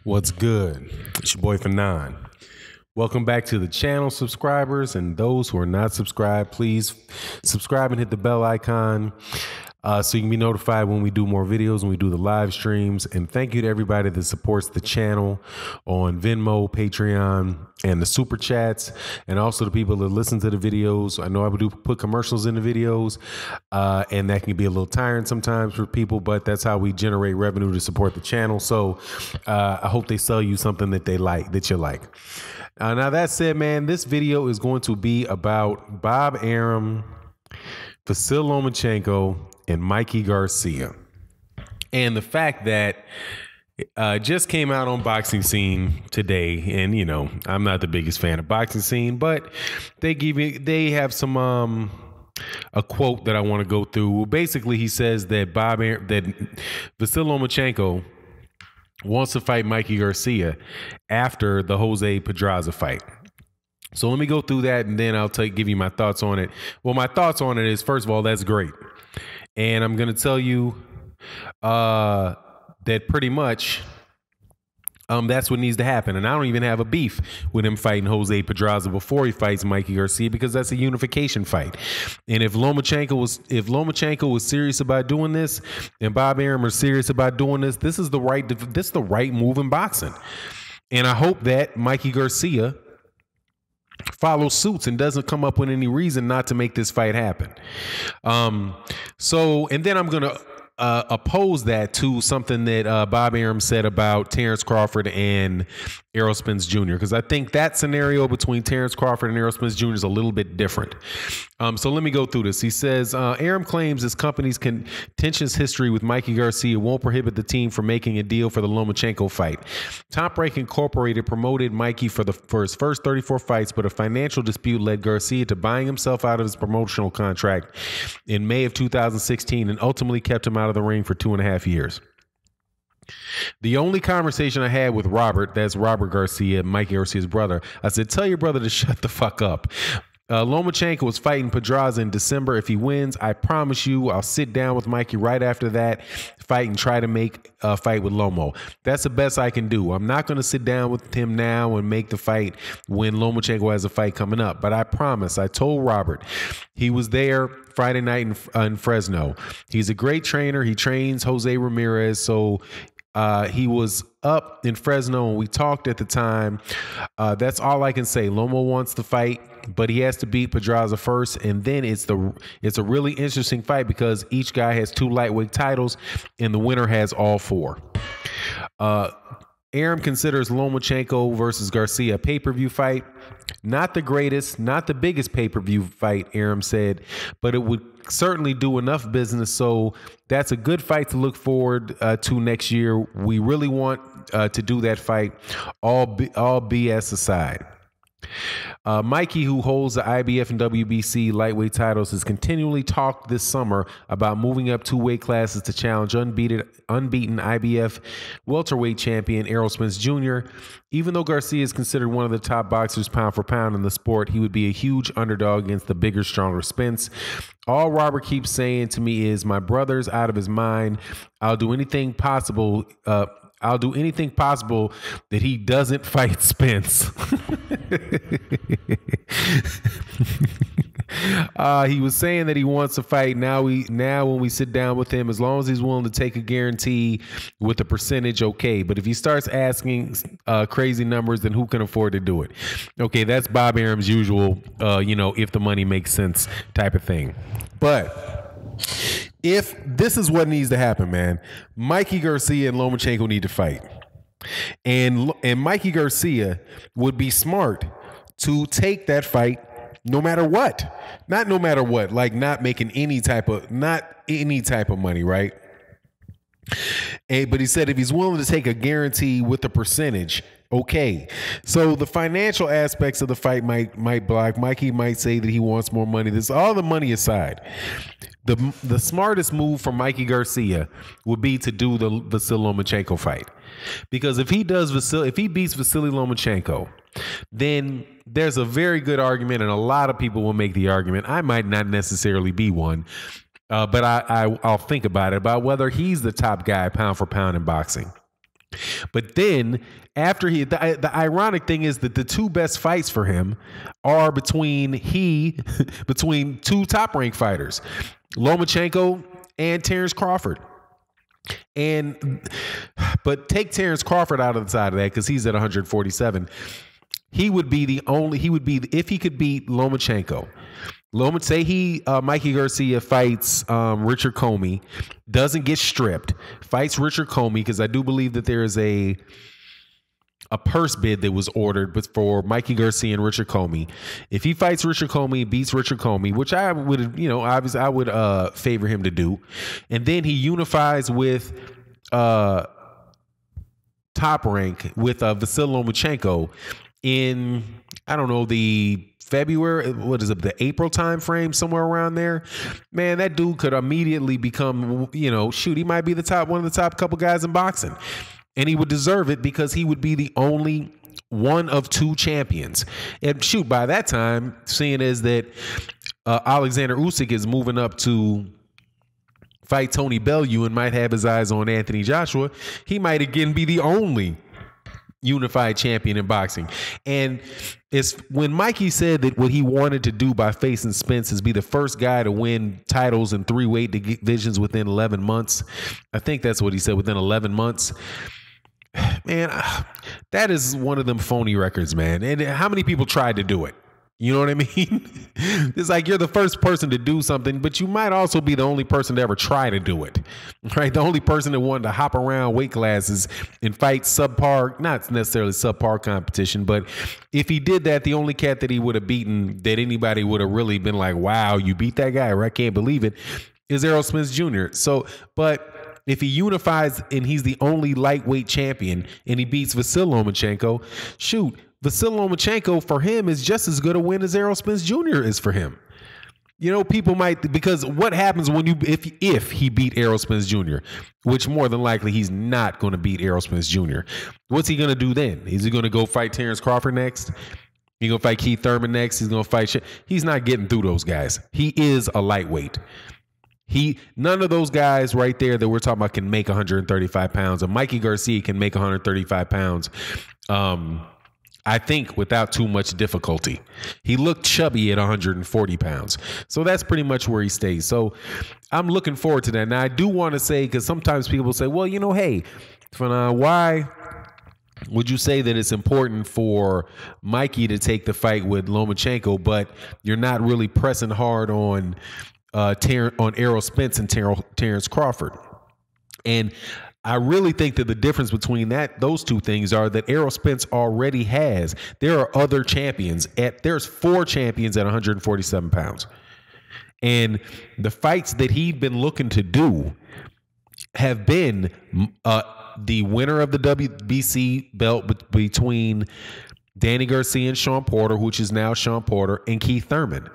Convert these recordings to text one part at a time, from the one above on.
What's good? It's your boy Fanon. Welcome back to the channel, subscribers, and those who are not subscribed, please subscribe and hit the bell icon so you can be notified when we do more videos, when we do the live streams. And thank you to everybody that supports the channel on Venmo, Patreon, and the super chats, and also the people that listen to the videos. I know I do put commercials in the videos, and that can be a little tiring sometimes for people, but that's how we generate revenue to support the channel. So I hope they sell you something that they like, that you like. Now that said, man, this video is going to be about Bob Arum, Vasyl Lomachenko, and Mikey Garcia. And the fact that just came out on Boxing Scene today, and you know, I'm not the biggest fan of Boxing Scene, but they have some a quote that I want to go through. Basically, he says that Vasyl Lomachenko wants to fight Mikey Garcia after the Jose Pedraza fight. So let me go through that, and then I'll give you my thoughts on it. Well, my thoughts on it is, first of all, that's great. And I'm going to tell you that pretty much that's what needs to happen. And I don't even have a beef with him fighting Jose Pedraza before he fights Mikey Garcia, because that's a unification fight. And if Lomachenko was serious about doing this, and Bob Arum is serious about doing this, this is the right move in boxing. And I hope that Mikey Garcia follows suits and doesn't come up with any reason not to make this fight happen. And then I'm going to oppose that to something that Bob Arum said about Terrence Crawford and Errol Spence Jr., because I think that scenario between Terrence Crawford and Errol Spence Jr. is a little bit different. So let me go through this. He says, Arum claims his company's contentious history with Mikey Garcia won't prohibit the team from making a deal for the Lomachenko fight. Top Rank Incorporated promoted Mikey for his first 34 fights, but a financial dispute led Garcia to buying himself out of his promotional contract in May of 2016 and ultimately kept him out of the ring for 2.5 years. The only conversation I had with Robert, that's Robert Garcia, Mikey Garcia's brother, I said, tell your brother to shut the fuck up. Lomachenko was fighting Pedraza in December. If he wins, I promise you I'll sit down with Mikey right after that fight and try to make a fight with Lomo. That's the best I can do. I'm not going to sit down with him now and make the fight when Lomachenko has a fight coming up. But I promise, I told Robert, he was there Friday night in Fresno. He's a great trainer. He trains Jose Ramirez. So he was up in Fresno and we talked at the time. That's all I can say. Lomo wants to fight, but he has to beat Pedraza first, and then it's a really interesting fight because each guy has 2 lightweight titles, and the winner has all 4. Arum considers Lomachenko versus Garcia a pay-per-view fight. Not the greatest, not the biggest pay-per-view fight, Arum said, but it would certainly do enough business. So that's a good fight to look forward to next year. We really want to do that fight, all BS aside. Mikey, who holds the IBF and WBC lightweight titles, has continually talked this summer about moving up 2 weight classes to challenge unbeaten IBF welterweight champion Errol Spence Jr. Even though Garcia is considered one of the top boxers pound for pound in the sport, he would be a huge underdog against the bigger, stronger Spence. All Robert keeps saying to me is, my brother's out of his mind. I'll do anything possible that he doesn't fight Spence. He was saying that he wants to fight. Now when we sit down with him, as long as he's willing to take a guarantee with a percentage, okay. But if he starts asking crazy numbers, then who can afford to do it? Okay, that's Bob Arum's usual, if the money makes sense type of thing. But if this is what needs to happen, man, Mikey Garcia and Lomachenko need to fight. And Mikey Garcia would be smart to take that fight no matter what. Not no matter what, like not making any type of money, right? But he said if he's willing to take a guarantee with a percentage, okay. So the financial aspects of the fight might block. Mikey might say that he wants more money. This all the money aside. The smartest move for Mikey Garcia would be to do the Vasyl Lomachenko fight. Because if he beats Vasily Lomachenko, then there's a very good argument, and a lot of people will make the argument. I might not necessarily be one, but I'll think about it, about whether he's the top guy pound for pound in boxing. But then after the ironic thing is that the two best fights for him are between two top ranked fighters, Lomachenko and Terrence Crawford. But take Terrence Crawford out of the side of that because he's at 147. He would be if he could beat Lomachenko. Say Mikey Garcia fights Richard Comey, doesn't get stripped, fights Richard Comey, because I do believe that there is a purse bid that was ordered for Mikey Garcia and Richard Comey. If he fights Richard Comey, beats Richard Comey, which I would, obviously I would favor him to do, and then he unifies with top rank with Vasyl Lomachenko in, I don't know, the February, the April time frame, somewhere around there, man, that dude could immediately become, he might be one of the top couple guys in boxing. And he would deserve it because he would be the only one of two champions. And by that time, seeing as that Alexander Usyk is moving up to fight Tony Bellew and might have his eyes on Anthony Joshua, he might again be the only unified champion in boxing. And it's when Mikey said that what he wanted to do by facing Spence is be the first guy to win titles in 3 weight divisions within 11 months. I think that's what he said, within 11 months. Man, that is one of them phony records, man. And how many people tried to do it? You know what I mean? It's like you're the first person to do something, but you might also be the only person to ever try to do it, right? The only person that wanted to hop around weight classes and fight subpar, not necessarily subpar competition, but if he did that, the only cat that he would have beaten that anybody would have really been like, wow, you beat that guy, or I can't believe it, is Errol Spence Jr. So, but if he unifies and he's the only lightweight champion and he beats Vasyl Lomachenko, Vasyl Lomachenko for him is just as good a win as Errol Spence Jr. is for him. People might, because what happens when if he beat Errol Spence Jr., which more than likely he's not going to beat Errol Spence Jr. What's he going to do then? Is he going to go fight Terrence Crawford next? He's going to fight Keith Thurman next? He's going to fight He's not getting through those guys. He is a lightweight. None of those guys right there that we're talking about can make 135 pounds. And Mikey Garcia can make 135 pounds. I think without too much difficulty. He looked chubby at 140 pounds. So that's pretty much where he stays. So I'm looking forward to that. Now, I do want to say, because sometimes people say, well, hey, why would you say that it's important for Mikey to take the fight with Lomachenko, but you're not really pressing hard on Errol Spence and Terrence Crawford? And I really think that the difference between those two things are that Errol Spence already there are other champions there's 4 champions at 147 pounds. And the fights that he'd been looking to do have been the winner of the WBC belt between Danny Garcia and Sean Porter, which is now Sean Porter, and Keith Thurman.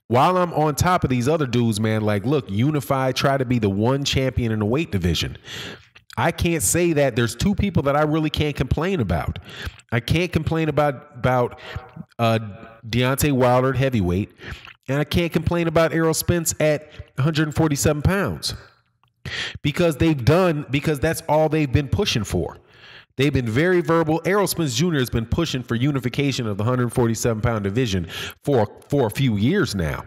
While I'm on top of these other dudes, man, like, look, unify, try to be the one champion in the weight division. I can't say that. There's 2 people that I really can't complain about. I can't complain about Deontay Wilder at heavyweight, and I can't complain about Errol Spence at 147 pounds because that's all they've been pushing for. They've been very verbal. Errol Spence Jr. has been pushing for unification of the 147-pound division for a few years now.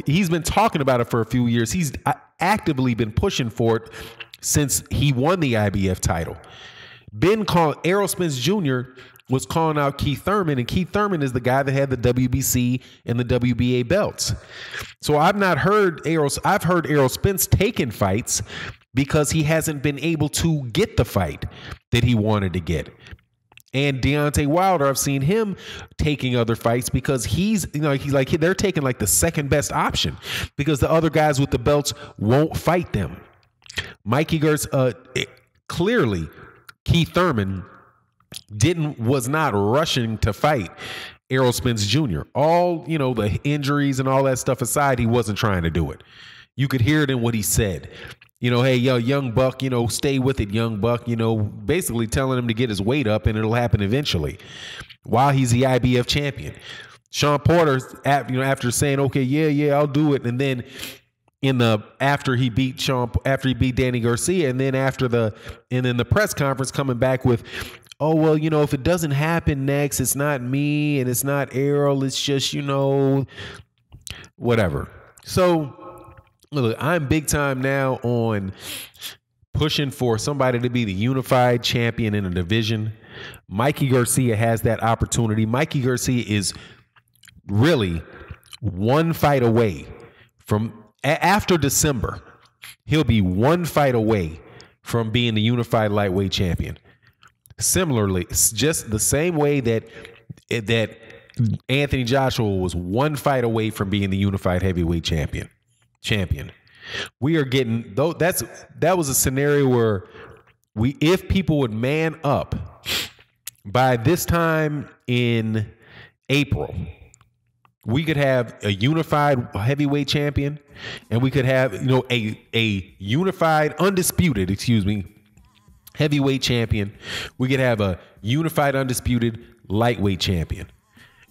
He's been talking about it for a few years. He's actively been pushing for it since he won the IBF title. Errol Spence Jr. was calling out Keith Thurman, and Keith Thurman is the guy that had the WBC and the WBA belts. So I've heard Errol Spence taking fights because he hasn't been able to get the fight that he wanted to get. And Deontay Wilder, I've seen him taking other fights because they're taking like the second best option because the other guys with the belts won't fight them. Mikey Garcia, clearly Keith Thurman was not rushing to fight Errol Spence Jr. All, the injuries and all that stuff aside, he wasn't trying to do it. You could hear it in what he said. Hey, young buck, stay with it, young buck, basically telling him to get his weight up and it'll happen eventually while he's the IBF champion. Sean Porter, after saying, okay, yeah, I'll do it. And then after he beat Danny Garcia, and then the press conference coming back with, oh, well, if it doesn't happen next, it's not me and it's not Errol, it's just, whatever. So look, I'm big time now on pushing for somebody to be the unified champion in a division. Mikey Garcia has that opportunity. Mikey Garcia is really one fight away from, after December, he'll be one fight away from being the unified lightweight champion. Similarly, just the same way that Anthony Joshua was one fight away from being the unified heavyweight champion. We are getting, though, that was a scenario where if people would man up by this time in April, we could have a unified heavyweight champion, and we could have, a unified, undisputed, heavyweight champion. We could have a unified, undisputed lightweight champion.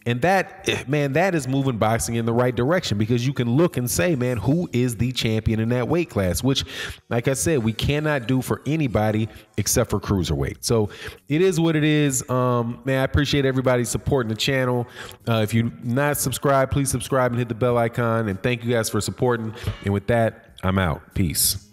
And that is moving boxing in the right direction, because you can look and say, man, who is the champion in that weight class? Which, like I said, we cannot do for anybody except for cruiserweight. So it is what it is. Man, I appreciate everybody supporting the channel. If you're not subscribed, please subscribe and hit the bell icon. And thank you guys for supporting. And with that, I'm out. Peace.